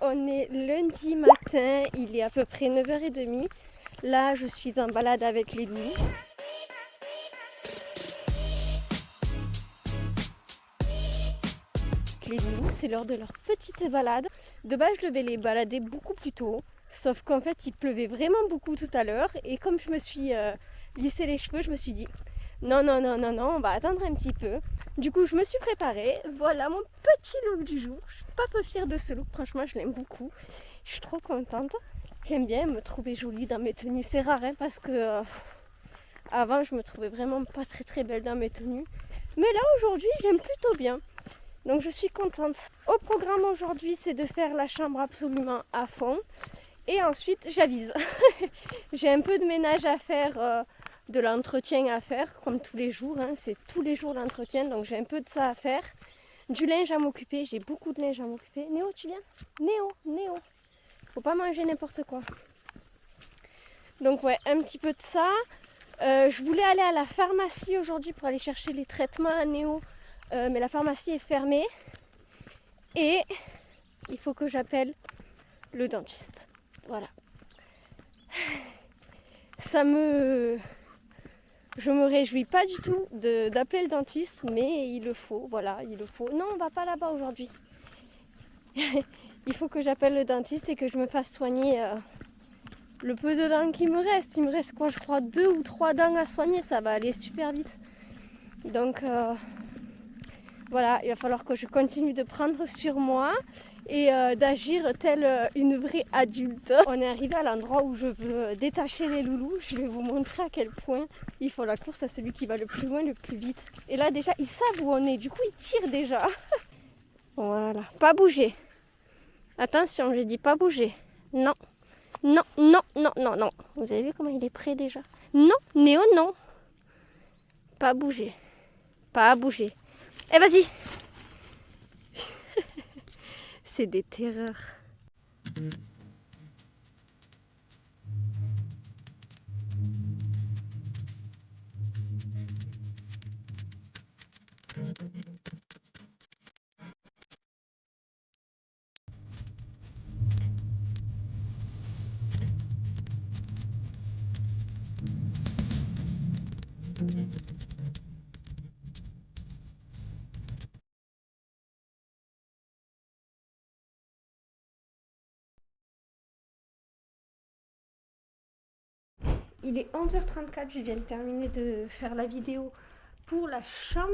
on est lundi matin, il est à peu près 9h30. Là, je suis en balade avec les loulous. Les loulous, c'est l'heure de leur petite balade. De base, je devais les balader beaucoup plus tôt. Sauf qu'en fait, il pleuvait vraiment beaucoup tout à l'heure. Et comme je me suis lissé les cheveux, je me suis dit non, on va attendre un petit peu. Du coup, je me suis préparée. Voilà mon petit look du jour. Je suis pas peu fière de ce look. Franchement, je l'aime beaucoup. Je suis trop contente. J'aime bien me trouver jolie dans mes tenues. C'est rare hein, parce que avant, je me trouvais vraiment pas très belle dans mes tenues. Mais là, aujourd'hui, j'aime plutôt bien. Donc, je suis contente. Au programme aujourd'hui, c'est de faire la chambre absolument à fond. Et ensuite, j'avise. J'ai un peu de ménage à faire, de l'entretien à faire, comme tous les jours. Hein. C'est tous les jours l'entretien, donc j'ai un peu de ça à faire. Du linge à m'occuper, j'ai beaucoup de linge à m'occuper. Néo, tu viens? Néo. Faut pas manger n'importe quoi. Donc ouais, un petit peu de ça. Je voulais aller à la pharmacie aujourd'hui pour aller chercher les traitements à Néo. Mais la pharmacie est fermée. Et il faut que j'appelle le dentiste. Voilà. Je me réjouis pas du tout d'appeler le dentiste, mais il le faut, voilà, il le faut. Non, on va pas là-bas aujourd'hui. Il faut que j'appelle le dentiste et que je me fasse soigner le peu de dents qui me reste. Il me reste quoi, je crois 2 ou 3 dents à soigner, ça va aller super vite. Donc voilà, il va falloir que je continue de prendre sur moi et d'agir telle une vraie adulte. On est arrivé à l'endroit où je veux détacher les loulous. Je vais vous montrer à quel point ils font la course à celui qui va le plus loin, le plus vite. Et là déjà, ils savent où on est, du coup ils tirent déjà. Voilà, pas bouger. Attention, j'ai dit pas bouger. Non. Vous avez vu comment il est prêt déjà? Non, Néo, non. Pas bouger. Pas bouger. Eh, vas-y. C'est des terreurs. Il est 11h34, je viens de terminer de faire la vidéo pour la chambre.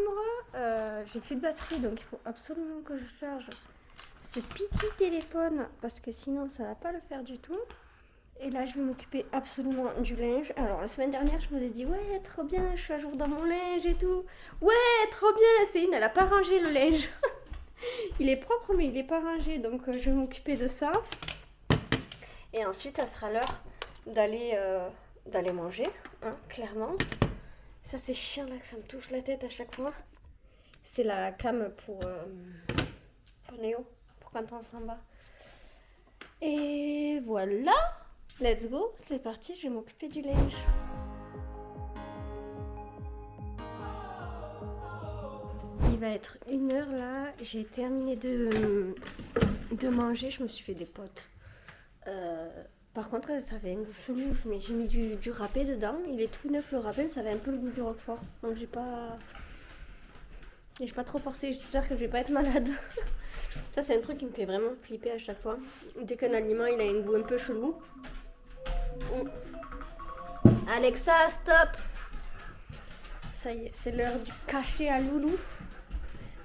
J'ai plus de batterie, donc il faut absolument que je charge ce petit téléphone parce que sinon ça va pas le faire du tout. Et là je vais m'occuper absolument du linge. Alors la semaine dernière je vous ai dit ouais trop bien, je suis à jour dans mon linge et tout. Ouais trop bien, Céline elle a pas rangé le linge. Il est propre mais il est pas rangé, donc je vais m'occuper de ça. Et ensuite ça sera l'heure d'aller manger, hein, clairement. Ça c'est chiant là que ça me touche la tête à chaque fois. C'est la cam pour Néo, pour quand on s'en va. Et voilà, let's go, c'est parti, je vais m'occuper du linge. Il va être 1h là, j'ai terminé de manger, je me suis fait des potes. Par contre, ça avait un goût chelou, mais j'ai mis du râpé dedans. Il est tout neuf le râpé, mais ça avait un peu le goût du roquefort. Donc j'ai pas trop forcé, j'espère que je vais pas être malade. Ça c'est un truc qui me fait vraiment flipper à chaque fois. Dès qu'un aliment il a un goût un peu chelou. Alexa, stop! Ça y est, c'est l'heure du cachet à loulou.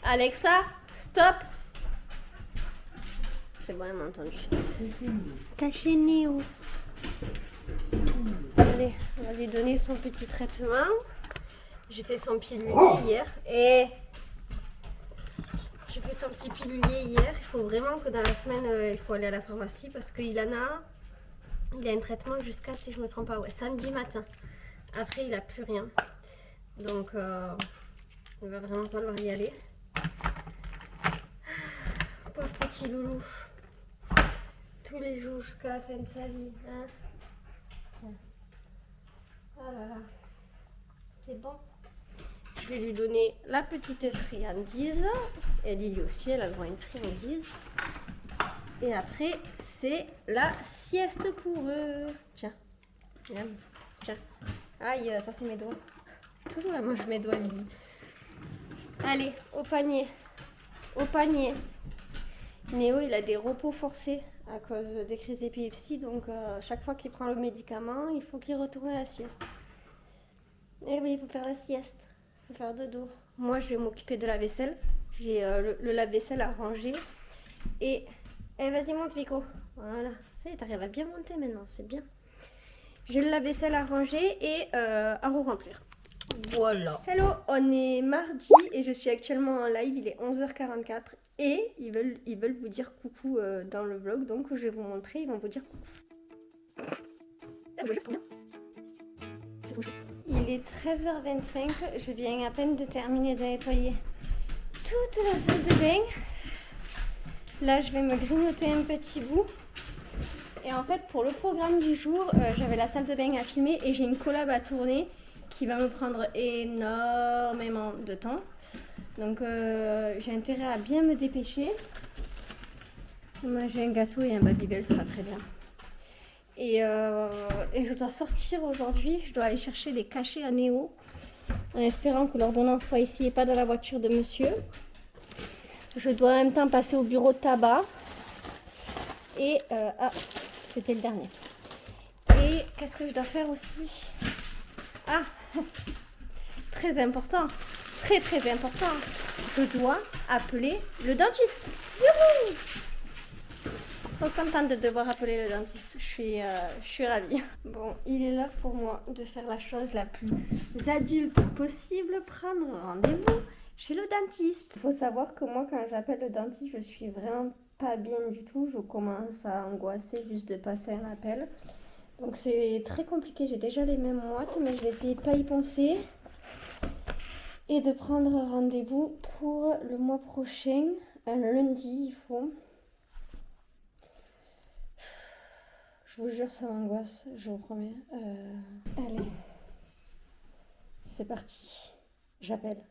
Alexa, stop! C'est bon, elle m'a entendu. Cachet Néo. Allez, on va lui donner son petit traitement. J'ai fait son pilulier hier. Et j'ai fait son petit pilulier hier. Il faut vraiment que dans la semaine, il faut aller à la pharmacie parce qu'il a un traitement jusqu'à, si je me trompe pas, ouais, samedi matin. Après, il a plus rien. Donc, il va vraiment falloir y aller. Pauvre petit loulou. Tous les jours jusqu'à la fin de sa vie. Hein. Tiens. Ah là là. C'est bon. Je vais lui donner la petite friandise. Et Lily aussi, elle a le droit à une friandise. Et après, c'est la sieste pour eux. Tiens, miam, tiens. Aïe, ça c'est mes doigts. Toujours elle mange mes doigts, Lily. Allez, au panier. Au panier. Néo, il a des repos forcés à cause des crises d'épilepsie. Donc, chaque fois qu'il prend le médicament, il faut qu'il retourne à la sieste. Eh oui, il faut faire la sieste. Il faut faire dodo. Moi, je vais m'occuper de la vaisselle. J'ai le lave-vaisselle à ranger. Et vas-y, monte, Vico. Voilà. Ça y est, t'arrives à bien monter maintenant. C'est bien. J'ai le lave-vaisselle à ranger et à re-remplir. Voilà. Hello, on est mardi et je suis actuellement en live. Il est 11h44 et ils veulent vous dire coucou dans le vlog. Donc, je vais vous montrer. Ils vont vous dire coucou. Il est 13h25. Je viens à peine de terminer de nettoyer toute la salle de bain. Là, je vais me grignoter un petit bout. Et en fait, pour le programme du jour, j'avais la salle de bain à filmer et j'ai une collab à tourner qui va me prendre énormément de temps. Donc, j'ai intérêt à bien me dépêcher. Moi, j'ai un gâteau et un Babybel, ça sera très bien. Et je dois sortir aujourd'hui. Je dois aller chercher les cachets à Néo en espérant que l'ordonnance soit ici et pas dans la voiture de monsieur. Je dois en même temps passer au bureau de tabac. Et ah, c'était le dernier. Et qu'est-ce que je dois faire aussi? Ah, très important, très important. Je dois appeler le dentiste. Youhou! Trop contente de devoir appeler le dentiste. Je suis ravie. Bon, il est l'heure pour moi de faire la chose la plus adulte possible, prendre rendez-vous chez le dentiste. Il faut savoir que moi, quand j'appelle le dentiste, je suis vraiment pas bien du tout. Je commence à angoisser juste de passer un appel. Donc c'est très compliqué. J'ai déjà les mêmes moites, mais je vais essayer de pas y penser. Et de prendre rendez-vous pour le mois prochain. Le lundi, il faut. Je vous jure, ça m'angoisse, je vous promets. Allez, c'est parti. J'appelle.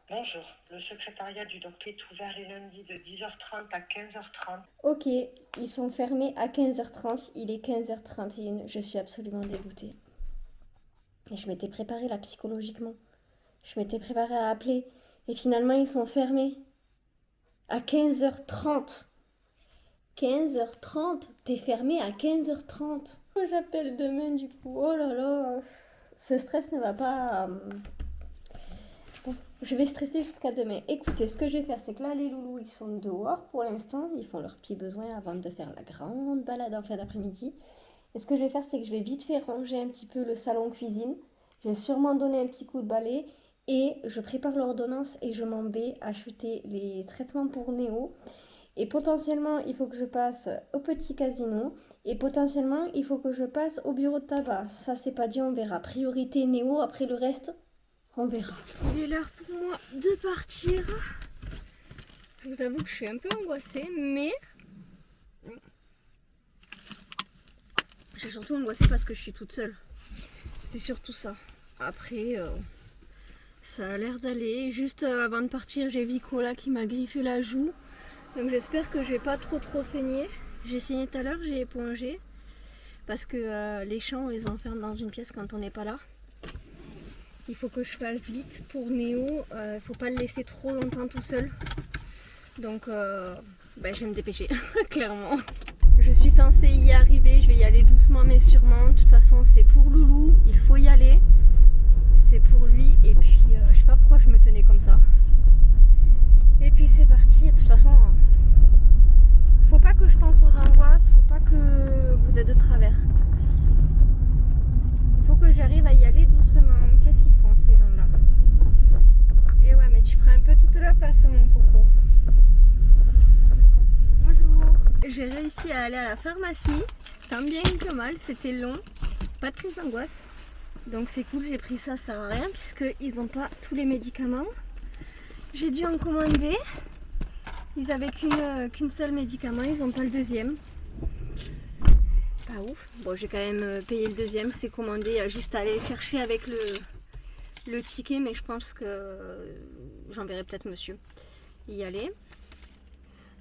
Bonjour, le secrétariat du docteur est ouvert les lundis de 10h30 à 15h30. Ok, ils sont fermés à 15h30, il est 15h31, je suis absolument dégoûtée. Et je m'étais préparée là psychologiquement. Je m'étais préparée à appeler. Et finalement, ils sont fermés à 15h30. 15h30, t'es fermé à 15h30. Oh, j'appelle demain du coup. Oh là là, ce stress ne va pas. Bon, je vais stresser jusqu'à demain. Écoutez, ce que je vais faire, c'est que là, les loulous, ils sont dehors pour l'instant. Ils font leurs petits besoins avant de faire la grande balade en fin d'après-midi. Et ce que je vais faire, c'est que je vais vite faire ranger un petit peu le salon cuisine. Je vais sûrement donner un petit coup de balai. Et je prépare l'ordonnance et je m'en vais acheter les traitements pour Néo. Et potentiellement, il faut que je passe au petit casino. Et potentiellement, il faut que je passe au bureau de tabac. Ça, c'est pas dit, on verra. Priorité Néo, après le reste, on verra. Il est l'heure pour moi de partir. Je vous avoue que je suis un peu angoissée, mais... je suis surtout angoissée parce que je suis toute seule. C'est surtout ça. Après, ça a l'air d'aller. Juste avant de partir, j'ai Vico là qui m'a griffé la joue. Donc j'espère que je vais pas trop saigner. J'ai saigné tout à l'heure, j'ai épongé. Parce que les champs, on les enferme dans une pièce quand on n'est pas là. Il faut que je fasse vite pour Néo. Il faut pas le laisser trop longtemps tout seul. Donc je vais me dépêcher, clairement. Je suis censée y arriver, je vais y aller doucement mais sûrement. De toute façon, c'est pour Loulou, il faut y aller. C'est pour lui. Et puis, je sais pas pourquoi je me tenais comme ça. Et puis c'est parti. De toute façon, faut pas que je pense aux angoisses, faut pas que vous êtes de travers. Faut que j'arrive à y aller doucement. Qu'est-ce qu'ils font ces gens-là? Et ouais, mais tu prends un peu toute la place, mon coco. Bonjour. J'ai réussi à aller à la pharmacie, tant bien que mal, c'était long, pas de crise d'angoisse. Donc c'est cool, j'ai pris ça, ça sert à rien puisqu'ils n'ont pas tous les médicaments. J'ai dû en commander. Ils avaient qu'une seule médicament, ils n'ont pas le deuxième. Pas ouf. Bon, j'ai quand même payé le deuxième, c'est commandé. Il y a juste à aller le chercher avec le ticket, mais je pense que j'enverrai peut-être monsieur y aller.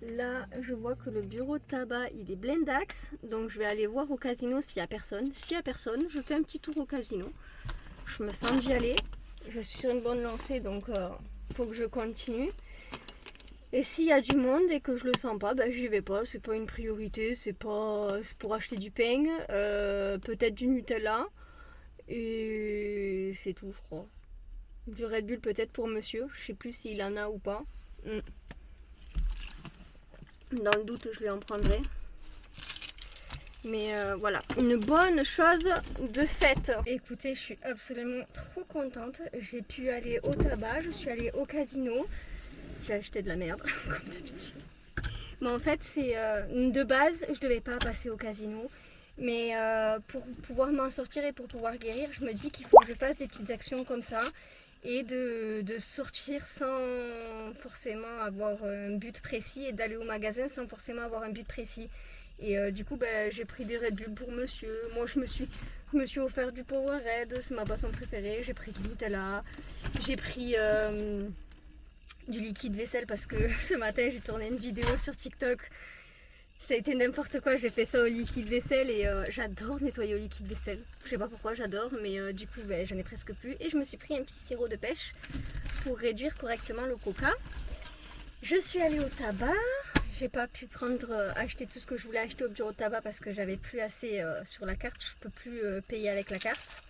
Là, je vois que le bureau de tabac, il est blindax. Donc, je vais aller voir au casino s'il n'y a personne. S'il n'y a personne, je fais un petit tour au casino. Je me sens d'y aller. Je suis sur une bonne lancée, donc faut que je continue. Et s'il y a du monde et que je le sens pas, ben j'y vais pas. C'est pas une priorité. C'est pour acheter du pain, peut-être du Nutella. Et c'est tout, je crois. Du Red Bull peut-être pour monsieur. Je sais plus s'il en a ou pas. Dans le doute, je lui en prendrai. Mais voilà, une bonne chose de fête. Écoutez, je suis absolument trop contente. J'ai pu aller au tabac, je suis allée au casino. J'ai acheté de la merde, comme d'habitude. Mais en fait, c'est de base, je devais pas passer au casino. Mais pour pouvoir m'en sortir et pour pouvoir guérir, je me dis qu'il faut que je fasse des petites actions comme ça. Et de sortir sans forcément avoir un but précis et d'aller au magasin sans forcément avoir un but précis. Et du coup, j'ai pris des Red Bull pour monsieur. Moi, je me suis offert du Powerade, c'est ma boisson préférée. J'ai pris du Nutella. J'ai pris du liquide vaisselle parce que ce matin, j'ai tourné une vidéo sur TikTok. Ça a été n'importe quoi, j'ai fait ça au liquide vaisselle et j'adore nettoyer au liquide vaisselle. Je sais pas pourquoi, j'adore, mais du coup, j'en ai presque plus. Et je me suis pris un petit sirop de pêche pour réduire correctement le coca. Je suis allée au tabac. J'ai pas pu acheter tout ce que je voulais acheter au bureau de tabac parce que j'avais plus assez sur la carte. Je peux plus payer avec la carte.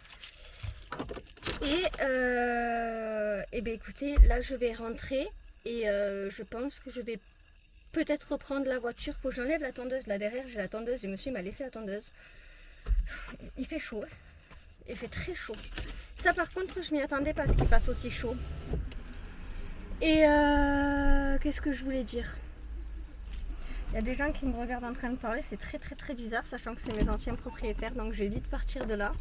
Et ben écoutez, là je vais rentrer et je pense que je vais peut-être reprendre la voiture. Faut que j'enlève la tondeuse. Là derrière j'ai la tondeuse et monsieur m'a laissé la tondeuse. Il fait chaud. Il fait très chaud. Ça par contre je m'y attendais pas à ce qu'il fasse aussi chaud. Et qu'est-ce que je voulais dire? Il y a des gens qui me regardent en train de parler, c'est très très très bizarre, sachant que c'est mes anciens propriétaires, donc je vais vite partir de là.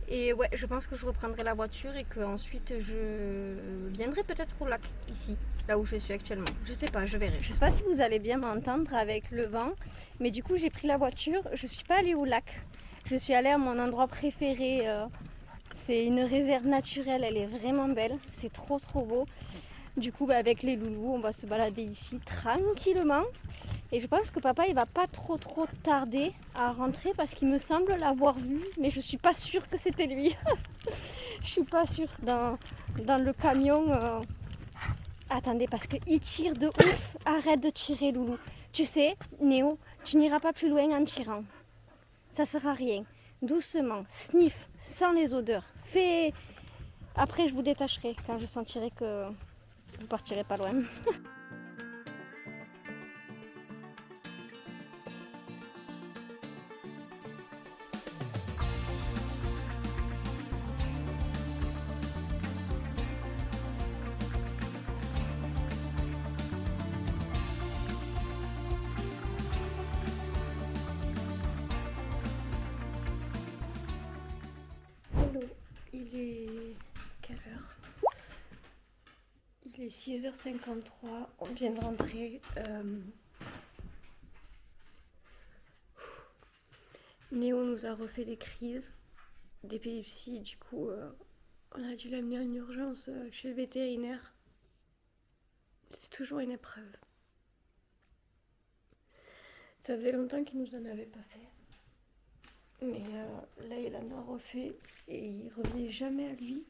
Et ouais, je pense que je reprendrai la voiture et qu'ensuite je viendrai peut-être au lac, ici, là où je suis actuellement. Je sais pas, je verrai. Je sais pas si vous allez bien m'entendre avec le vent, mais du coup j'ai pris la voiture, je suis pas allée au lac. Je suis allée à mon endroit préféré, c'est une réserve naturelle, elle est vraiment belle, c'est trop trop beau. Du coup, avec les loulous, on va se balader ici tranquillement. Et je pense que papa, il va pas trop tarder à rentrer parce qu'il me semble l'avoir vu, mais je suis pas sûre que c'était lui. Je suis pas sûre dans le camion. Attendez, parce qu'il tire de ouf. Arrête de tirer, loulou. Tu sais, Néo, tu n'iras pas plus loin en tirant. Ça sert à rien. Doucement, sniff, sans les odeurs. Fais. Après, je vous détacherai quand je sentirai que vous partirez pas loin. Hello, il est quelle heure? Il est 6h53, on vient de rentrer. Néo nous a refait des crises d'épilepsie, du coup on a dû l'amener en urgence chez le vétérinaire. C'est toujours une épreuve. Ça faisait longtemps qu'il nous en avait pas fait. Mais là il en a refait et il revient jamais à lui.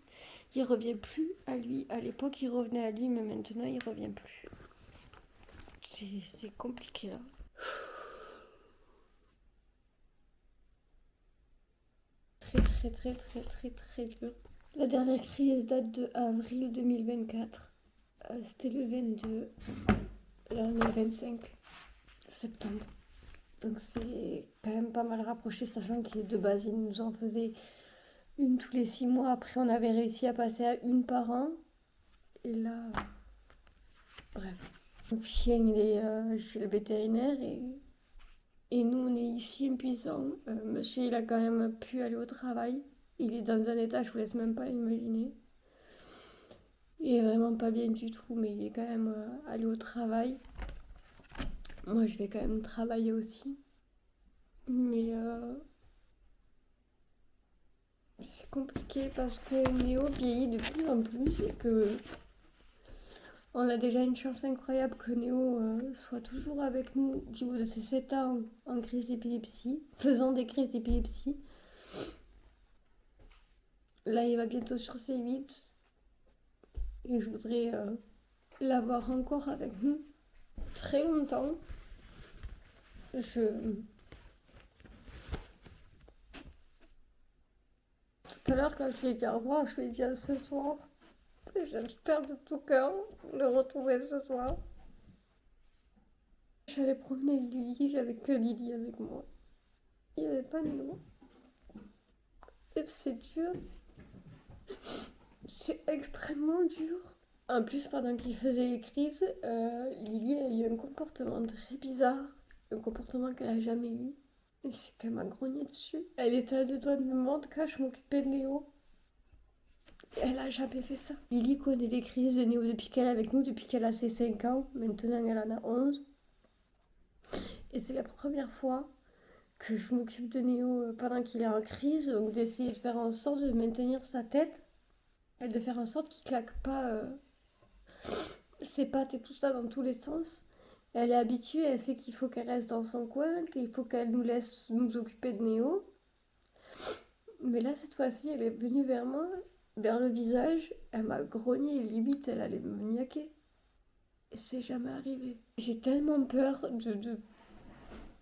Il revient plus à lui. À l'époque il revenait à lui, mais maintenant il revient plus. C'est compliqué là. Très dur. La dernière crise date de avril 2024. C'était le 22. Là on est le 25 septembre. Donc c'est quand même pas mal rapproché, sachant que de base ils nous en faisaient une tous les 6 mois. Après on avait réussi à passer à une par an. Et là, bref. Le chien il est chez le vétérinaire et nous on est ici impuissants. Monsieur il a quand même pu aller au travail. Il est dans un état, je vous laisse même pas imaginer. Il est vraiment pas bien du tout, mais il est quand même allé au travail. Moi je vais quand même travailler aussi. Mais c'est compliqué parce que Néo vieillit de plus en plus et que On a déjà une chance incroyable que Néo soit toujours avec nous du haut de ses 7 ans en crise d'épilepsie, faisant des crises d'épilepsie. Là, il va bientôt sur ses 8 et je voudrais l'avoir encore avec nous très longtemps. Tout à l'heure, quand je lui ai dit au revoir, je lui ai dit à ce soir. J'espère de tout cœur le retrouver ce soir. J'allais promener Lily, j'avais que Lily avec moi. Il n'y avait pas Néo. Et c'est dur. C'est extrêmement dur. En plus, pendant qu'il faisait les crises, Lily a eu un comportement très bizarre. Un comportement qu'elle n'a jamais eu. Et c'est qu'elle m'a grogné dessus. Elle était à deux doigts de me mordre quand je m'occupais de Néo. Elle a jamais fait ça. Lily connaît les crises de Néo depuis qu'elle est avec nous, depuis qu'elle a ses 5 ans. Maintenant, elle en a 11. Et c'est la première fois que je m'occupe de Néo pendant qu'il est en crise, donc d'essayer de faire en sorte de maintenir sa tête et de faire en sorte qu'il claque pas ses pattes et tout ça dans tous les sens. Elle est habituée, elle sait qu'il faut qu'elle reste dans son coin, qu'il faut qu'elle nous laisse nous occuper de Néo. Mais là, cette fois-ci, elle est venue vers moi, vers le visage, elle m'a grogné, limite, elle allait me niaquer. Et c'est jamais arrivé. J'ai tellement peur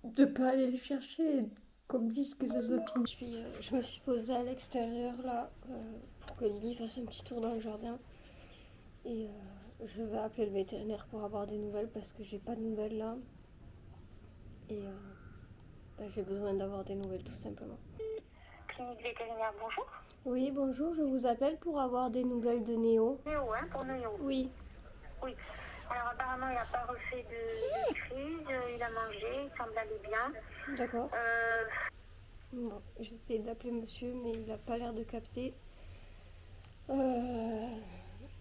de pas aller le chercher et qu'on me dise que ça soit fini. Je me suis posée à l'extérieur là pour que Lily fasse un petit tour dans le jardin. Et je vais appeler le vétérinaire pour avoir des nouvelles parce que j'ai pas de nouvelles là. Et j'ai besoin d'avoir des nouvelles tout simplement. Clinique vétérinaire, bonjour. Oui, bonjour, je vous appelle pour avoir des nouvelles de Néo. Néo, hein, pour Néo. Oui. Oui. Alors apparemment, il n'a pas refait de crise, il a mangé, il semble aller bien. D'accord. Bon, j'essaie d'appeler monsieur, mais il n'a pas l'air de capter.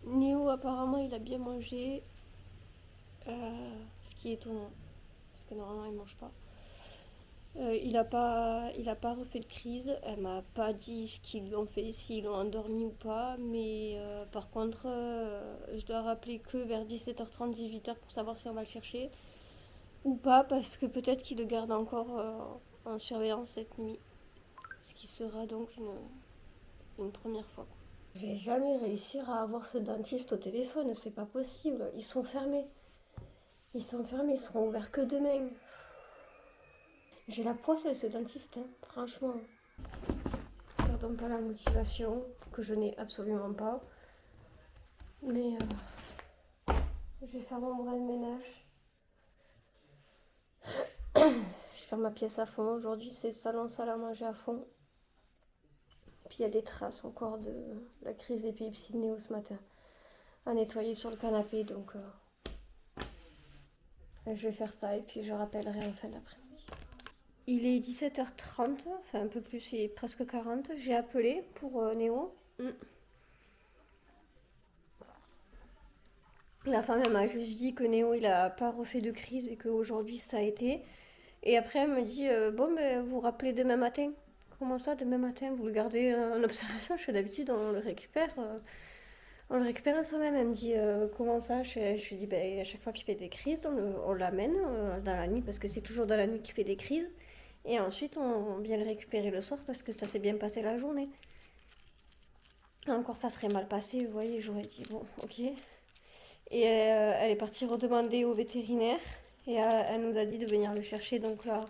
Néo, apparemment, il a bien mangé. Ce qui est étonnant, parce que normalement, il ne mange pas. Il n'a pas refait de crise. Elle m'a pas dit ce qu'ils lui ont fait, s'ils l'ont endormi ou pas. Mais par contre, je dois rappeler que vers 17h30, 18h pour savoir si on va le chercher ou pas, parce que peut-être qu'il le garde encore en surveillance cette nuit. Ce qui sera donc une première fois. Je vais jamais réussir à avoir ce dentiste au téléphone, c'est pas possible. Ils sont fermés. Ils seront ouverts que demain. J'ai la poisse avec ce dentiste, hein, franchement. Perdons pas la motivation, que je n'ai absolument pas. Mais je vais faire mon bras de ménage. Je vais faire ma pièce à fond. Aujourd'hui, c'est salon, salle à manger à fond. Puis il y a des traces encore de la crise d'épilepsie de Néo ce matin. À nettoyer sur le canapé, donc je vais faire ça et puis je rappellerai en fin d'après-midi. Il est 17h30, enfin un peu plus, il est presque 40. J'ai appelé pour Néo. La femme elle m'a juste dit que Néo il a pas refait de crise et qu'aujourd'hui ça a été. Et après elle me dit bon ben vous rappelez demain matin. Comment ça demain matin vous le gardez en observation? Je fais d'habitude on le récupère. On le récupère soi-même. Elle me dit comment ça je lui dis ben, à chaque fois qu'il fait des crises, on l'amène dans la nuit parce que c'est toujours dans la nuit qu'il fait des crises. Et ensuite on vient le récupérer le soir parce que ça s'est bien passé la journée. Encore ça serait mal passé, vous voyez, j'aurais dit bon ok. Et elle est partie redemander au vétérinaire et elle nous a dit de venir le chercher. Donc là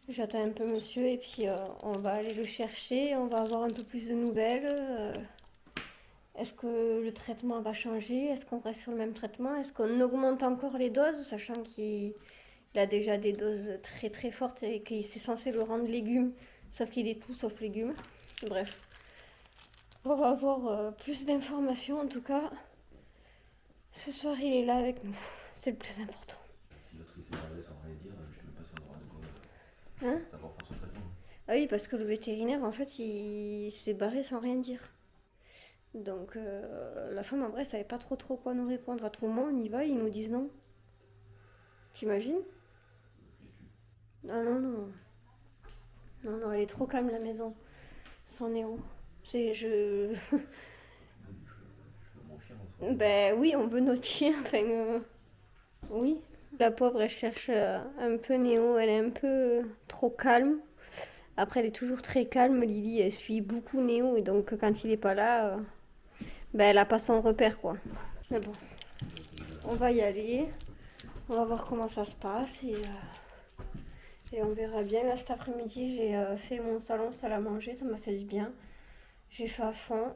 j'attends un peu monsieur et puis on va aller le chercher, on va avoir un peu plus de nouvelles. Est-ce que le traitement va changer? Est-ce qu'on reste sur le même traitement? Est-ce qu'on augmente encore les doses, sachant qu'il a déjà des doses très très fortes et qu'il c'est censé le rendre légume, sauf qu'il est tout sauf légume. Bref, on va avoir plus d'informations en tout cas. Ce soir, il est là avec nous, c'est le plus important. Si l'autre il s'est barré sans rien dire, je sais même pas si on aura de quoi Hein? savoir pour son traitement. Ah oui, parce que le vétérinaire, en fait, il s'est barré sans rien dire. Donc la femme en vrai savait pas trop quoi nous répondre. À tout moment on y va, ils nous disent non. T'imagines? Je les tue. Ah non non. Non non, elle est trop calme la maison. Sans Néo. C'est je. Je veux mon chien en soi. Ben oui, on veut notre chien, enfin oui. La pauvre, elle cherche un peu Néo, elle est un peu trop calme. Après, elle est toujours très calme, Lily, elle suit beaucoup Néo, et donc quand il est pas là, ben elle a pas son repère, quoi. Mais bon, on va y aller, on va voir comment ça se passe, et on verra bien. Là, cet après-midi, j'ai fait mon salon, salle à manger, ça m'a fait du bien. J'ai fait à fond,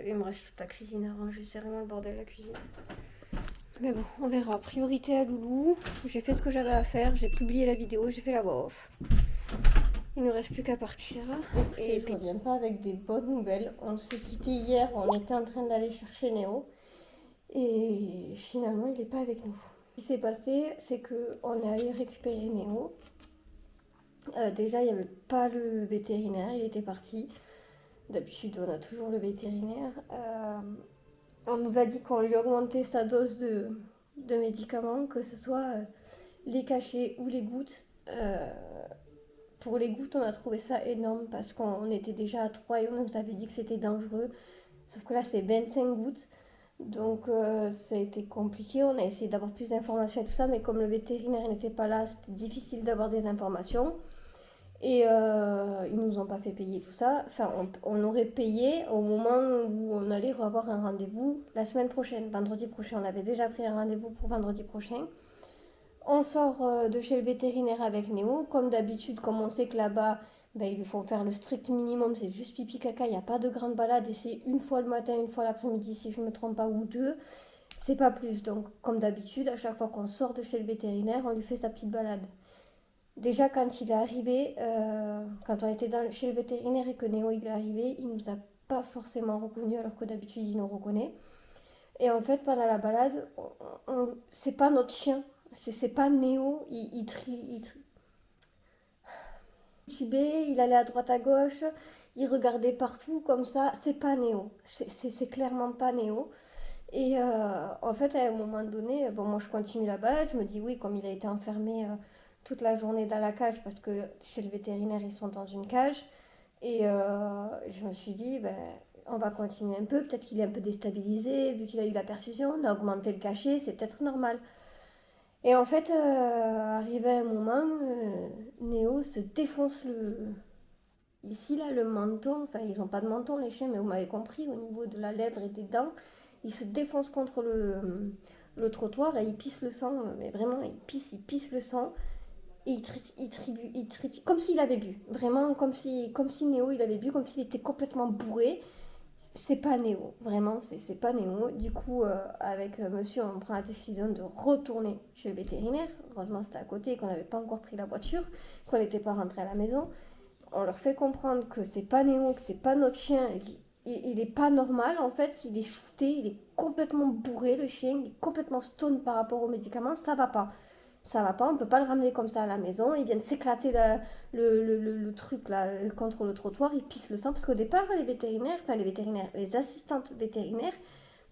il me reste toute la cuisine à ranger, c'est vraiment le bordel la cuisine. Mais bon, on verra. Priorité à Loulou. J'ai fait ce que j'avais à faire. J'ai publié la vidéo. J'ai fait la voix off. Il ne reste plus qu'à partir. Et je reviens pas avec des bonnes nouvelles. On s'est quitté hier. On était en train d'aller chercher Néo. Et finalement, il n'est pas avec nous. Ce qui s'est passé, c'est qu'on est allé récupérer Néo. Déjà, il n'y avait pas le vétérinaire. Il était parti. D'habitude, on a toujours le vétérinaire. On nous a dit qu'on lui augmentait sa dose de médicaments, que ce soit les cachets ou les gouttes. Pour les gouttes, on a trouvé ça énorme parce qu'on était déjà à 3 et on nous avait dit que c'était dangereux. Sauf que là, c'est 25 gouttes. Donc, ça a été compliqué. On a essayé d'avoir plus d'informations et tout ça, mais comme le vétérinaire n'était pas là, c'était difficile d'avoir des informations. Et ils nous ont pas fait payer tout ça. Enfin, on aurait payé au moment où on allait avoir un rendez-vous la semaine prochaine, vendredi prochain. On avait déjà pris un rendez-vous pour vendredi prochain. On sort de chez le vétérinaire avec Néo. Comme d'habitude, comme on sait que là-bas, ben, ils lui font faire le strict minimum, c'est juste pipi caca, il n'y a pas de grande balade et c'est une fois le matin, une fois l'après-midi, si je ne me trompe pas, ou deux. C'est pas plus. Donc, comme d'habitude, à chaque fois qu'on sort de chez le vétérinaire, on lui fait sa petite balade. Déjà, quand il est arrivé, quand on était chez le vétérinaire et que Néo il est arrivé, il nous a pas forcément reconnu alors que d'habitude il nous reconnaît. Et en fait, pendant la balade, c'est pas notre chien, c'est pas Néo. Tibé, il allait à droite à gauche, il regardait partout comme ça. C'est pas Néo, c'est clairement pas Néo. Et en fait, à un moment donné, bon, moi je continue la balade, je me dis oui, comme il a été enfermé toute la journée dans la cage, parce que chez le vétérinaire, ils sont dans une cage. Et je me suis dit, ben, on va continuer un peu, peut-être qu'il est un peu déstabilisé, vu qu'il a eu la perfusion, on a augmenté le cachet, c'est peut-être normal. Et en fait, arrivé à un moment, Néo se défonce ici, là, le menton, enfin, ils n'ont pas de menton, les chiens, mais vous m'avez compris, au niveau de la lèvre et des dents, il se défonce contre le trottoir et il pisse le sang, mais vraiment, il pisse le sang. Et comme s'il avait bu, vraiment, comme si Néo il avait bu, comme s'il était complètement bourré. C'est pas Néo, vraiment, c'est pas Néo. Du coup, avec monsieur, on prend la décision de retourner chez le vétérinaire. Heureusement, c'était à côté et qu'on n'avait pas encore pris la voiture, qu'on n'était pas rentré à la maison. On leur fait comprendre que c'est pas Néo, que c'est pas notre chien, il est pas normal en fait, il est shooté, il est complètement bourré le chien, il est complètement stone par rapport aux médicaments, ça va pas. Ça va pas, on peut pas le ramener comme ça à la maison, ils viennent s'éclater le truc là contre le trottoir, ils pissent le sang, parce qu'au départ les assistantes vétérinaires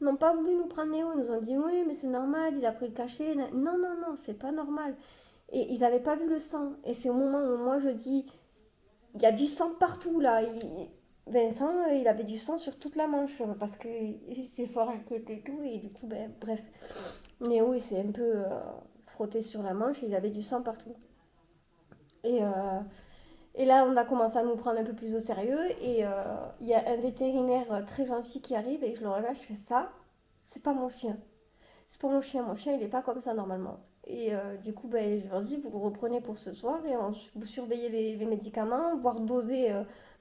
n'ont pas voulu nous prendre Néo, ils nous ont dit oui mais c'est normal, il a pris le cachet, non non non, c'est pas normal. Et ils avaient pas vu le sang, et c'est au moment où moi je dis il y a du sang partout là. Vincent, il avait du sang sur toute la manche parce qu'il s'est fort inquiété et tout. Et du coup, ben, bref, Néo, il s'est un peu frotté sur la manche et il avait du sang partout. Et, euh, et là, on a commencé à nous prendre un peu plus au sérieux. Et il y a un vétérinaire très gentil qui arrive et je le regarde, je fais ça, c'est pas mon chien. C'est pas mon chien il est pas comme ça normalement. Et du coup, ben, je leur dis, vous le reprenez pour ce soir et vous surveillez les médicaments, voire doser,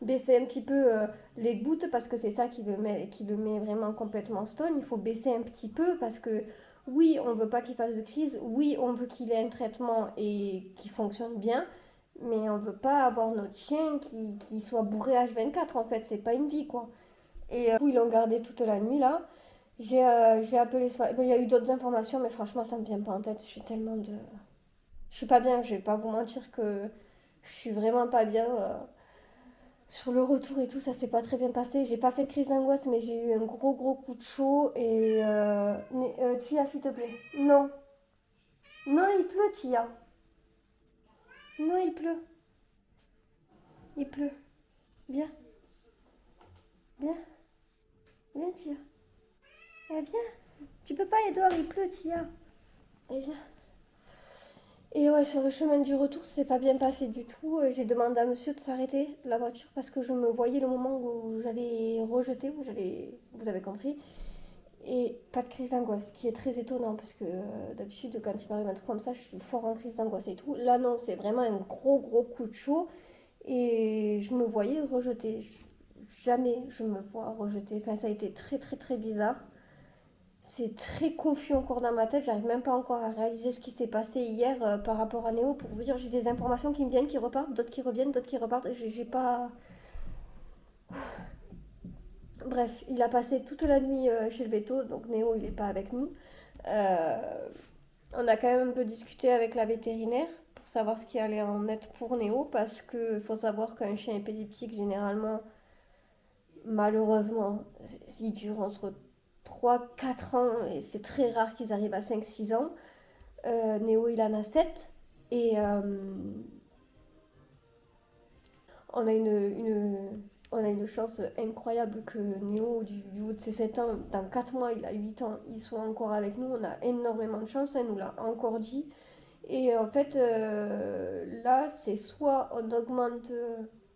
baisser un petit peu les gouttes parce que c'est ça qui le met vraiment complètement stone. Il faut baisser un petit peu parce que oui, on veut pas qu'il fasse de crise, oui, on veut qu'il ait un traitement et qui fonctionne bien, mais on veut pas avoir notre chien qui soit bourré H24 en fait, c'est pas une vie quoi. Et du coup, ils l'ont gardé toute la nuit là. J'ai appelé ça. Il y a eu d'autres informations, mais franchement, ça me vient pas en tête. Je suis tellement de. Je suis pas bien, je vais pas vous mentir que je suis vraiment pas bien. Sur le retour et tout, ça s'est pas très bien passé. J'ai pas fait de crise d'angoisse, mais j'ai eu un gros coup de chaud. Et. Tia, s'il te plaît. Non. Non, il pleut, Tia. Non, il pleut. Il pleut. Viens. Viens. Viens, Tia. Eh viens, tu peux pas aller dehors, il pleut, Tia. Eh viens. Et ouais, sur le chemin du retour, ça s'est pas bien passé du tout. J'ai demandé à monsieur de s'arrêter de la voiture parce que je me voyais le moment où j'allais rejeter, où j'allais... Vous avez compris. Et pas de crise d'angoisse, ce qui est très étonnant parce que d'habitude, quand il m'arrive un truc comme ça, je suis fort en crise d'angoisse et tout. Là, non, c'est vraiment un gros, gros coup de chaud. Et je me voyais rejeter. Jamais je me vois rejeter. Enfin, ça a été très, très, très bizarre. C'est très confus encore dans ma tête. J'arrive même pas encore à réaliser ce qui s'est passé hier par rapport à Néo. Pour vous dire, j'ai des informations qui me viennent, qui repartent, d'autres qui reviennent, d'autres qui repartent. J'ai pas. Bref, il a passé toute la nuit chez le veto, donc Néo, il est pas avec nous. Euh, on a quand même un peu discuté avec la vétérinaire pour savoir ce qui allait en être pour Néo, parce qu'il faut savoir qu'un chien épileptique, généralement, malheureusement, il dure entre 3 4 ans et c'est très rare qu'ils arrivent à 5 6 ans. Néo, il en a 7 et on a on a une chance incroyable que Néo, du haut de ses 7 ans, dans 4 mois, il a 8 ans, il soit encore avec nous. On a énormément de chance, elle nous l'a encore dit. Et en fait, là, c'est soit on augmente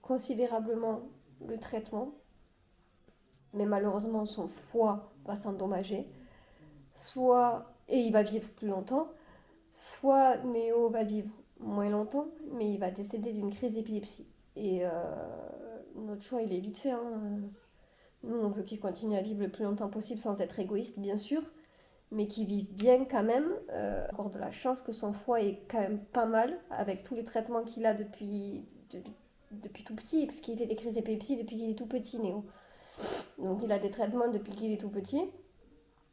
considérablement le traitement, mais malheureusement son foie va s'endommager, soit, et il va vivre plus longtemps, soit Néo va vivre moins longtemps, mais il va décéder d'une crise d'épilepsie. Et notre choix, il est vite fait, hein. Nous, on veut qu'il continue à vivre le plus longtemps possible sans être égoïste, bien sûr, mais qu'il vive bien quand même. Encore de la chance que son foie est quand même pas mal, avec tous les traitements qu'il a depuis tout petit, parce qu'il fait des crises d'épilepsie depuis qu'il est tout petit, Néo. Donc il a des traitements depuis qu'il est tout petit.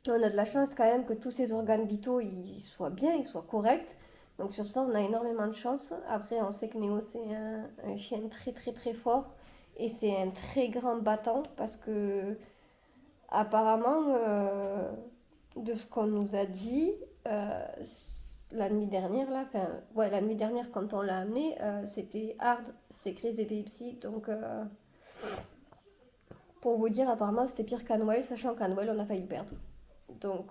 On a de la chance quand même que tous ses organes vitaux ils soient bien, ils soient corrects. Donc sur ça, on a énormément de chance. Après, on sait que Néo, c'est un chien très très très fort. Et c'est un très grand battant parce que apparemment, de ce qu'on nous a dit, la nuit dernière, là, enfin, ouais, la nuit dernière quand on l'a amené, c'était hard, ces crises d'épilepsie. Donc pour vous dire, apparemment, c'était pire qu'à Noël, sachant qu'à Noël, on a failli le perdre. Donc,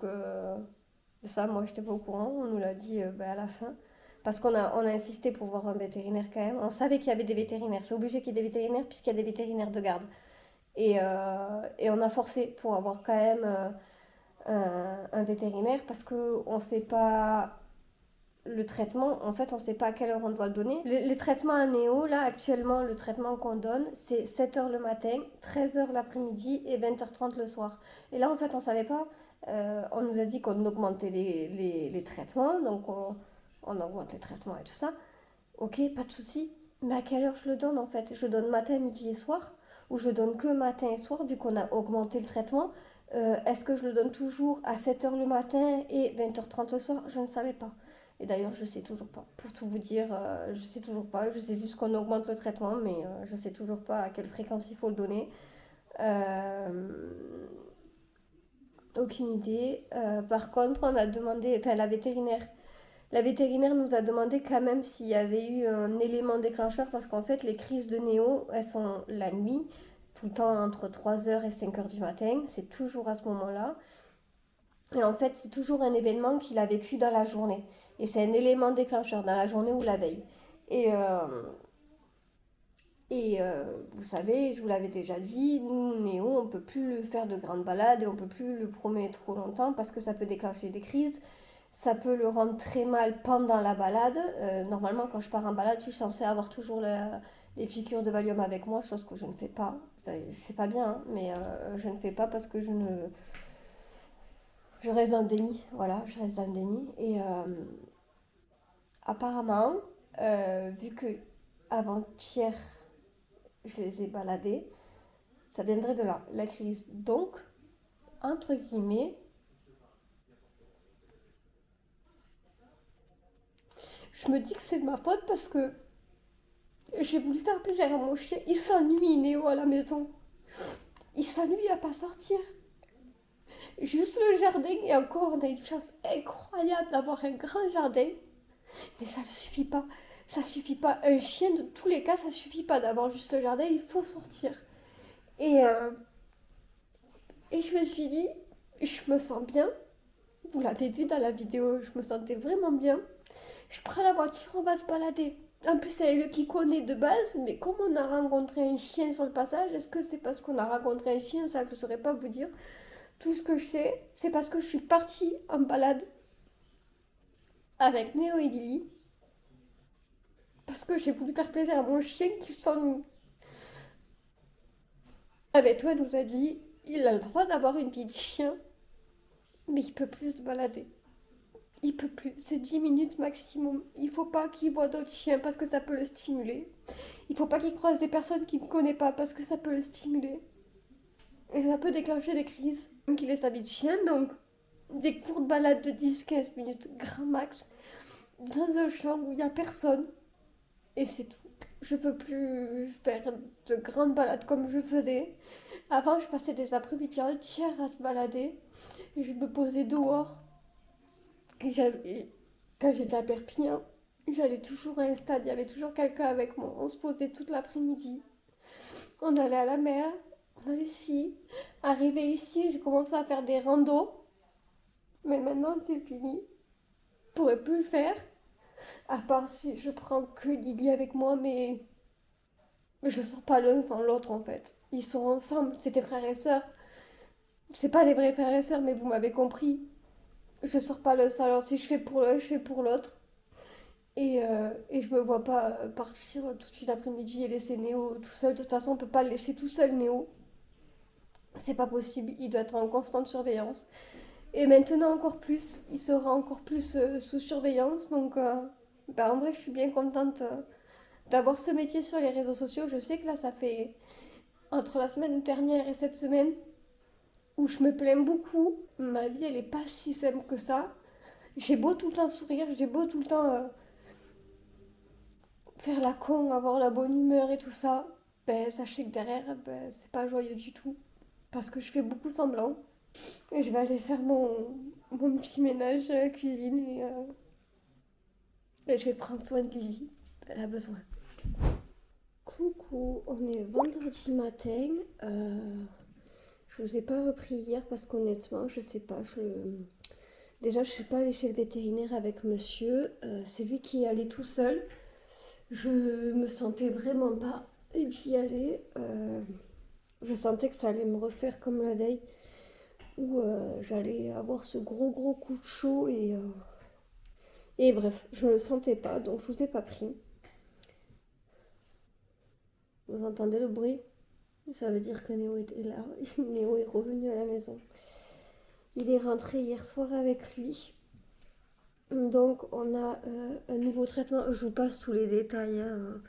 ça, moi, j'étais pas au courant. On nous l'a dit à la fin. Parce on a insisté pour voir un vétérinaire quand même. On savait qu'il y avait des vétérinaires. C'est obligé qu'il y ait des vétérinaires puisqu'il y a des vétérinaires de garde. Et on a forcé pour avoir quand même un vétérinaire parce qu'on ne sait pas le traitement, en fait, on ne sait pas à quelle heure on doit le donner. Les traitements à Néo, là, actuellement, le traitement qu'on donne, c'est 7 h le matin, 13 h l'après-midi et 20 h 30 le soir. Et là, en fait, on ne savait pas. On nous a dit qu'on augmentait les traitements, donc on augmente les traitements et tout ça. Ok, pas de souci. Mais à quelle heure je le donne, en fait? Je donne matin, midi et soir, ou je donne que matin et soir, vu qu'on a augmenté le traitement. Est-ce que je le donne toujours à 7 h le matin et 20 h 30 le soir? Je ne savais pas. Et d'ailleurs, je sais toujours pas. Pour tout vous dire, je sais toujours pas. Je sais juste qu'on augmente le traitement, mais je sais toujours pas à quelle fréquence il faut le donner. Euh, Aucune idée. Par contre, on a demandé, enfin la vétérinaire nous a demandé quand même s'il y avait eu un élément déclencheur parce qu'en fait, les crises de Néo, elles sont la nuit, tout le temps entre 3 h et 5 h du matin. C'est toujours à ce moment-là. Et en fait, c'est toujours un événement qu'il a vécu dans la journée. Et c'est un élément déclencheur dans la journée ou la veille. Et, vous savez, je vous l'avais déjà dit, nous, Néo, on ne peut plus le faire de grandes balades et on ne peut plus le promener trop longtemps parce que ça peut déclencher des crises. Ça peut le rendre très mal pendant la balade. Normalement, quand je pars en balade, je suis censée avoir toujours les piqûres de Valium avec moi, chose que je ne fais pas. C'est pas bien, hein, mais je ne fais pas parce que je reste dans le déni. Voilà, je reste dans le déni. Et apparemment, vu que avant-hier, je les ai baladés, ça viendrait de là, la crise. Donc, entre guillemets, je me dis que c'est de ma faute parce que j'ai voulu faire plaisir à mon chien. Il s'ennuie, Néo, à la maison. Il s'ennuie à pas sortir. Juste le jardin, et encore, on a une chance incroyable d'avoir un grand jardin. Mais ça ne suffit pas. Ça suffit pas. Un chien, de tous les cas, ça suffit pas d'avoir juste le jardin. Il faut sortir. Et, euh, et je me suis dit, je me sens bien. Vous l'avez vu dans la vidéo, je me sentais vraiment bien. Je prends la voiture, on va se balader. En plus, c'est elle qui connaît de base, mais comme on a rencontré un chien sur le passage, est-ce que c'est parce qu'on a rencontré un chien? Ça, je ne saurais pas vous dire. Tout ce que je sais, c'est parce que je suis partie en balade avec Néo et Lily. Parce que j'ai voulu faire plaisir à mon chien qui s'ennuie. Ah ben toi, elle nous a dit, il a le droit d'avoir une vie de chien, mais il peut plus se balader. Il peut plus, c'est 10 minutes maximum. Il faut pas qu'il voit d'autres chiens parce que ça peut le stimuler. Il faut pas qu'il croise des personnes qu'il ne connaît pas parce que ça peut le stimuler. Et ça peut déclencher des crises. Donc il est sa vie de chien, donc des courtes balades de 10-15 minutes, grand max, dans un champ où il n'y a personne. Et c'est tout. Je peux plus faire de grandes balades comme je faisais. Avant, je passais des après-midi entières à se balader. Je me posais dehors. Quand j'étais à Perpignan, j'allais toujours à un stade, il y avait toujours quelqu'un avec moi. On se posait toute l'après-midi. On allait à la mer, on allait ici. Arrivé ici, j'ai commencé à faire des randos. Mais maintenant, c'est fini. Je pourrais plus le faire. À part si je prends que Lily avec moi, mais je sors pas l'un sans l'autre en fait. Ils sont ensemble, c'est des frères et sœurs. C'est pas des vrais frères et sœurs, mais vous m'avez compris. Je sors pas l'un sans l'autre. Si je fais pour l'un, je fais pour l'autre. Et je me vois pas partir toute une après-midi et laisser Néo tout seul. De toute façon, on peut pas le laisser tout seul, Néo. C'est pas possible, il doit être en constante surveillance. Et maintenant encore plus, il sera encore plus sous surveillance. Donc, bah, en vrai, je suis bien contente d'avoir ce métier sur les réseaux sociaux. Je sais que là, ça fait entre la semaine dernière et cette semaine où je me plains beaucoup. Ma vie, elle est pas si simple que ça. J'ai beau tout le temps sourire, j'ai beau tout le temps faire la con, avoir la bonne humeur et tout ça. Ben, sachez que derrière, ben, c'est pas joyeux du tout. Parce que je fais beaucoup semblant. Et je vais aller faire mon petit ménage à la cuisine et je vais prendre soin de Lily. Elle a besoin. Coucou, on est vendredi matin. Je vous ai pas repris hier parce qu'honnêtement, je sais pas. Déjà, je suis pas allée chez le vétérinaire avec monsieur. C'est lui qui est allé tout seul. Je me sentais vraiment pas d'y aller. Je sentais que ça allait me refaire comme la veille où j'allais avoir ce gros coup de chaud et bref, je ne le sentais pas, donc je vous ai pas pris. Vous entendez le bruit? Ça veut dire que Néo était là. Néo est revenu à la maison. Il est rentré hier soir avec lui. Donc on a un nouveau traitement. Je vous passe tous les détails. Hein.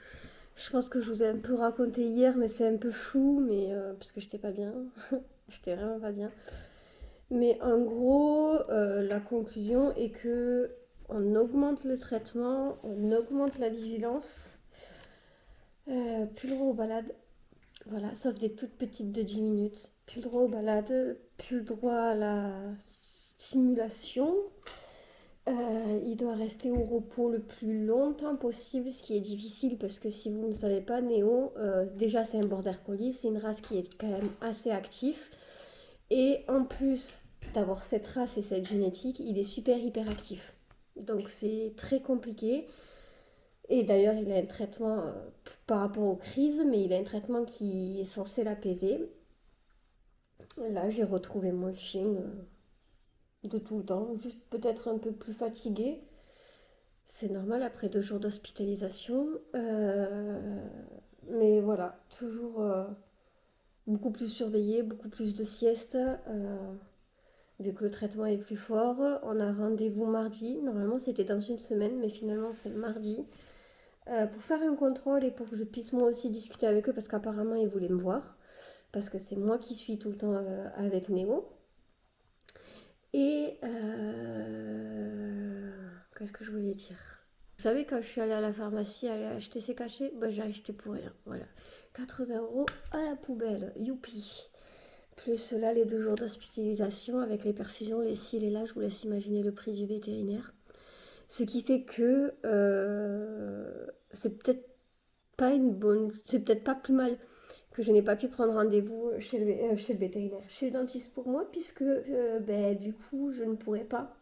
Je pense que je vous ai un peu raconté hier, mais c'est un peu flou, mais parce que j'étais pas bien. J'étais vraiment pas bien. Mais en gros, la conclusion est que on augmente le traitement, on augmente la vigilance. Plus le droit aux balades, voilà, sauf des toutes petites de 10 minutes. Plus le droit aux balades, plus le droit à la stimulation. Il doit rester au repos le plus longtemps possible, ce qui est difficile parce que si vous ne savez pas, Néo, déjà c'est un border collie, c'est une race qui est quand même assez actif. Et en plus d'avoir cette race et cette génétique, il est super hyperactif. Donc c'est très compliqué. Et d'ailleurs, il a un traitement par rapport aux crises, mais il a un traitement qui est censé l'apaiser. Là, j'ai retrouvé mon chien de tout le temps, juste peut-être un peu plus fatigué. C'est normal après 2 jours d'hospitalisation. Mais voilà, toujours beaucoup plus surveillé, beaucoup plus de siestes. Vu que le traitement est plus fort, on a rendez-vous mardi. Normalement, c'était dans une semaine, mais finalement, c'est le mardi. Pour faire un contrôle et pour que je puisse moi aussi discuter avec eux parce qu'apparemment ils voulaient me voir parce que c'est moi qui suis tout le temps avec Néo et qu'est-ce que je voulais dire, vous savez quand je suis allée à la pharmacie aller acheter ces cachets, bah, j'ai acheté pour rien, voilà, 80 € à la poubelle, youpi, plus là les 2 jours d'hospitalisation avec les perfusions, les cils et là je vous laisse imaginer le prix du vétérinaire. Ce qui fait que c'est peut-être pas plus mal que je n'ai pas pu prendre rendez-vous chez le vétérinaire, chez le dentiste pour moi, puisque du coup, je ne pourrais pas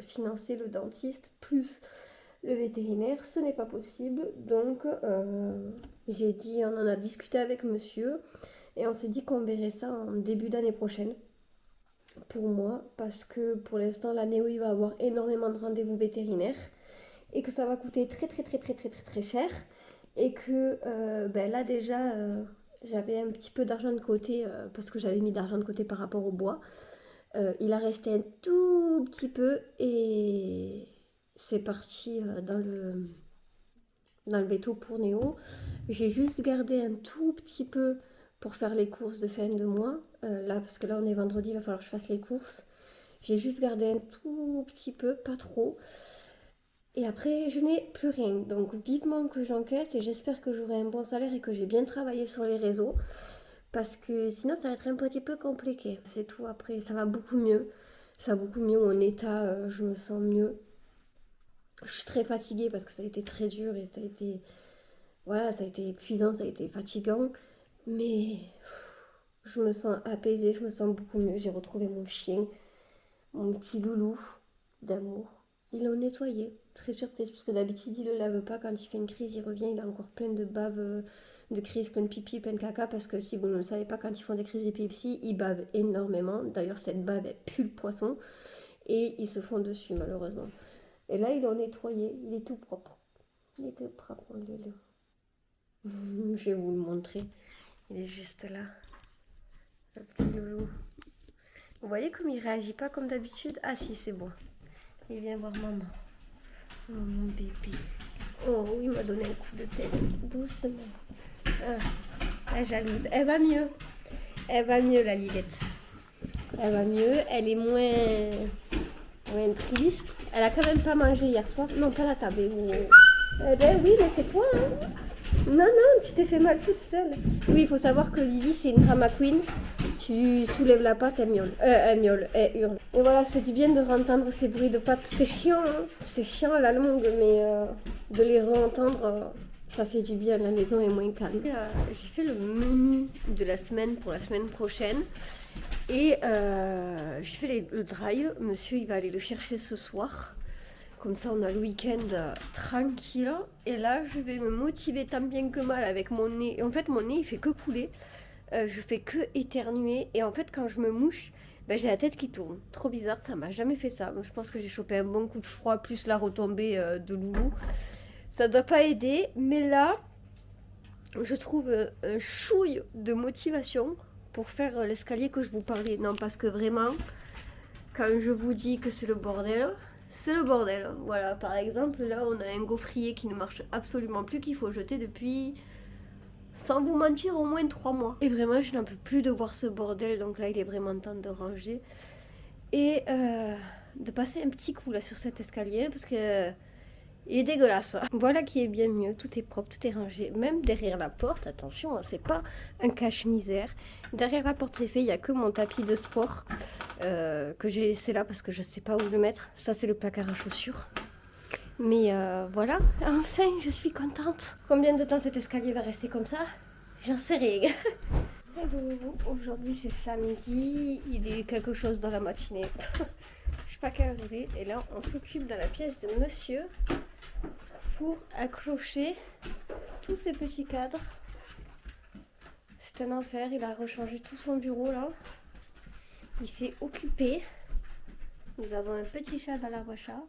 financer le dentiste plus le vétérinaire, ce n'est pas possible. Donc, j'ai dit, on en a discuté avec monsieur, et on s'est dit qu'on verrait ça en début d'année prochaine. Pour moi, parce que pour l'instant, l'année où il va avoir énormément de rendez-vous vétérinaires, et que ça va coûter très cher, et que là déjà j'avais un petit peu d'argent de côté parce que j'avais mis d'argent de côté par rapport au bois. Il a resté un tout petit peu et c'est parti dans le veto pour Néo. J'ai juste gardé un tout petit peu pour faire les courses de fin de mois. Là, parce que là on est vendredi, il va falloir que je fasse les courses. J'ai juste gardé un tout petit peu, pas trop. Et après, je n'ai plus rien. Donc, vivement que j'encaisse et j'espère que j'aurai un bon salaire et que j'ai bien travaillé sur les réseaux. Parce que sinon, ça va être un petit peu compliqué. C'est tout. Après, ça va beaucoup mieux. Ça va beaucoup mieux. Mon état, je me sens mieux. Je suis très fatiguée parce que ça a été très dur et ça a été... Voilà, ça a été épuisant, ça a été fatigant. Mais je me sens apaisée, je me sens beaucoup mieux. J'ai retrouvé mon chien, mon petit loulou d'amour. Ils l'ont nettoyé. Très surprise, parce que d'habitude, il ne le lave pas. Quand il fait une crise, il revient, il a encore plein de bave, de crises, plein de pipi, plein de caca. Parce que si vous ne le savez pas, quand ils font des crises d'épilepsie, ils bavent énormément. D'ailleurs, cette bave, elle pue le poisson. Et ils se font dessus, malheureusement. Et là, ils l'ont nettoyé. Il est tout propre. Il est tout propre, mon loulou. Je vais vous le montrer. Il est juste là. Le petit loulou. Vous voyez comme il réagit pas comme d'habitude? Ah si, c'est bon. Il vient voir maman. Oh mon bébé. Oh, il m'a donné un coup de tête. Doucement. Ah, la jalouse. Elle va mieux. Elle va mieux, la Lilette. Elle va mieux. Elle est moins triste. Elle a quand même pas mangé hier soir. Non, pas la table. Oh. Eh ben oui, mais c'est toi, hein. Non, tu t'es fait mal toute seule. Oui, il faut savoir que Lily, c'est une drama queen. Tu soulèves la patte, elle miaule. Elle miaule, elle hurle. Et voilà, ça fait du bien de entendre ces bruits de pattes. C'est chiant, hein. C'est chiant à la longue, mais de les entendre, ça fait du bien. La maison est moins calme. J'ai fait le menu de la semaine pour la semaine prochaine. Et j'ai fait le drive. Monsieur, il va aller le chercher ce soir. Comme ça, on a le week-end tranquille. Et là, je vais me motiver tant bien que mal avec mon nez. Et en fait, mon nez, il fait que couler. Je fais que éternuer. Et en fait, quand je me mouche, j'ai la tête qui tourne. Trop bizarre, ça m'a jamais fait ça. Je pense que j'ai chopé un bon coup de froid, plus la retombée de loulou. Ça doit pas aider. Mais là, je trouve un chouille de motivation pour faire l'escalier que je vous parlais. Non, parce que vraiment, quand je vous dis que c'est le bordel... C'est le bordel. Voilà, par exemple, là, on a un gaufrier qui ne marche absolument plus, qu'il faut jeter depuis, sans vous mentir, au moins 3 mois. Et vraiment, je n'en peux plus de voir ce bordel. Donc là, il est vraiment temps de ranger. Et de passer un petit coup là sur cet escalier, parce que il est dégueulasse. Voilà qui est bien mieux. Tout est propre, tout est rangé. Même derrière la porte, attention, c'est pas un cache-misère. Derrière la porte, c'est fait. Il n'y a que mon tapis de sport que j'ai laissé là parce que je sais pas où le mettre. Ça, c'est le placard à chaussures. Mais voilà, enfin, je suis contente. Sais de temps cet escalier va rester comme ça? J'en sais rien. Aujourd'hui, c'est samedi. Il est quelque chose dans la matinée. Je sais pas quelle heure il est. Et là, on s'occupe dans la pièce de monsieur pour accrocher tous ces petits cadres. C'est un enfer. Il a rechangé tout son bureau là. Il s'est occupé. Nous avons un petit chat dans la voiture.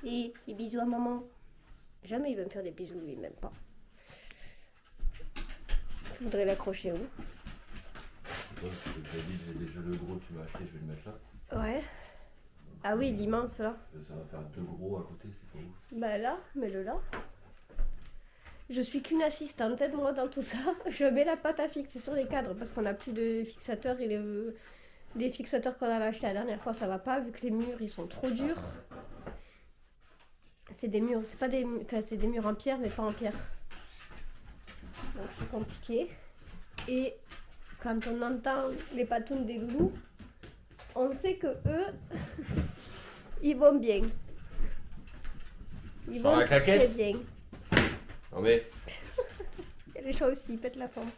Et des bisous à maman. Jamais il va me faire des bisous, lui, même pas. Je voudrais l'accrocher où? Donc, tu t'as dit, j'ai déjà le gros, tu m'as acheté, je vais le mettre là. Ouais. Ah oui, l'immense là. Ça va faire 2 gros à côté, c'est pas ouf. Bah là, mets-le là. Je suis qu'une assistante, aide-moi dans tout ça. Je mets la pâte à fixer sur les cadres parce qu'on n'a plus de fixateurs et les fixateurs qu'on avait achetés la dernière fois, ça va pas vu que les murs ils sont trop durs. C'est des murs, c'est pas des, enfin, c'est des murs en pierre mais pas en pierre. Donc c'est compliqué. Et quand on entend les patounes des loulous, on sait que eux, ils vont bien. Ils vont très bien. Non mais, Les chats aussi, ils pètent la forme.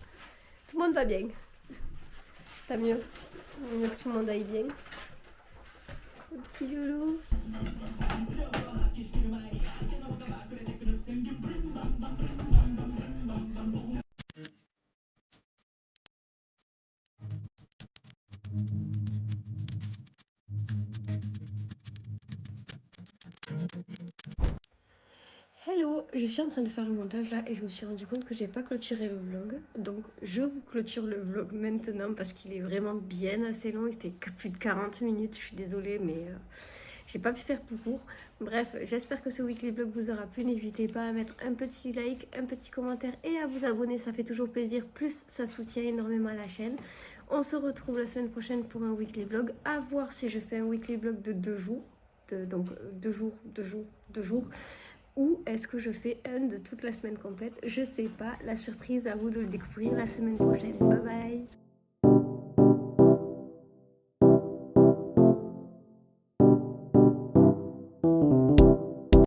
Tout le monde va bien. T'as mieux. Mieux que tout le monde aille bien. Le petit loulou. Hello, je suis en train de faire le montage là et je me suis rendu compte que j'ai pas clôturé le vlog. Donc je vous clôture le vlog maintenant parce qu'il est vraiment bien assez long. Il fait plus de 40 minutes, je suis désolée mais j'ai pas pu faire plus court. Bref, j'espère que ce weekly vlog vous aura plu. N'hésitez pas à mettre un petit like, un petit commentaire et à vous abonner, ça fait toujours plaisir. Plus ça soutient énormément la chaîne. On se retrouve la semaine prochaine pour un weekly vlog. À voir si je fais un weekly vlog de 2 jours. Donc 2 jours, 2 jours, 2 jours. Ou est-ce que je fais un de toute la semaine complète? Je sais pas, la surprise à vous de le découvrir la semaine prochaine. Bye bye!